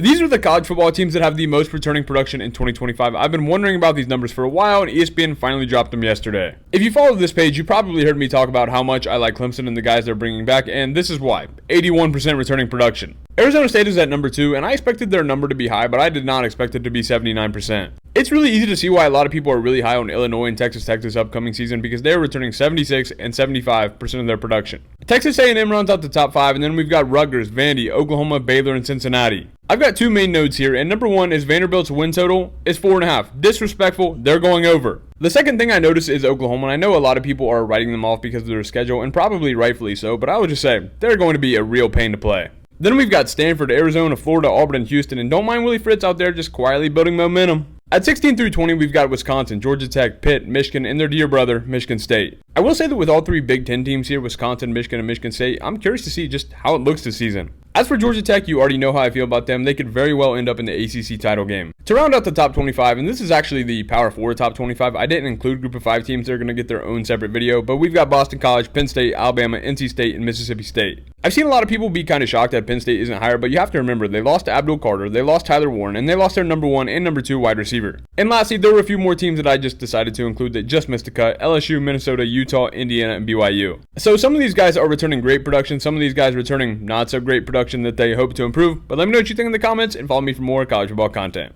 These are the college football teams that have the most returning production in 2025. I've been wondering about these numbers for a while, and ESPN finally dropped them yesterday. If you follow this page, you probably heard me talk about how much I like Clemson and the guys they're bringing back, and this is why. 81% returning production. Arizona State is at number 2, and I expected their number to be high, but I did not expect it to be 79%. It's really easy to see why a lot of people are really high on Illinois and Texas Tech this upcoming season because they are returning 76 and 75% of their production. Texas A&M runs out the top 5, and then we've got Rutgers, Vandy, Oklahoma, Baylor, and Cincinnati. I've got 2 main nodes here, and number 1 is Vanderbilt's win total is 4.5. Disrespectful, they're going over. The second thing I noticed is Oklahoma, and I know a lot of people are writing them off because of their schedule, and probably rightfully so, but I would just say they're going to be a real pain to play. Then we've got Stanford, Arizona, Florida, Auburn, and Houston, and don't mind Willie Fritz out there just quietly building momentum. At 16 through 20, we've got Wisconsin, Georgia Tech, Pitt, Michigan, and their dear brother, Michigan State. I will say that with all 3 Big Ten teams here, Wisconsin, Michigan, and Michigan State, I'm curious to see just how it looks this season. As for Georgia Tech, you already know how I feel about them. They could very well end up in the ACC title game. To round out the top 25, and this is actually the Power 4 top 25, I didn't include Group of 5 teams. They're going to get their own separate video, but we've got Boston College, Penn State, Alabama, NC State, and Mississippi State. I've seen a lot of people be kind of shocked that Penn State isn't higher, but you have to remember they lost to Abdul Carter, they lost Tyler Warren, and they lost their number 1 and number 2 wide receiver. And lastly, there were a few more teams that I just decided to include that just missed the cut: LSU, Minnesota, Utah, Indiana, and BYU. So some of these guys are returning great production, some of these guys returning not so great production that they hope to improve, but let me know what you think in the comments and follow me for more college football content.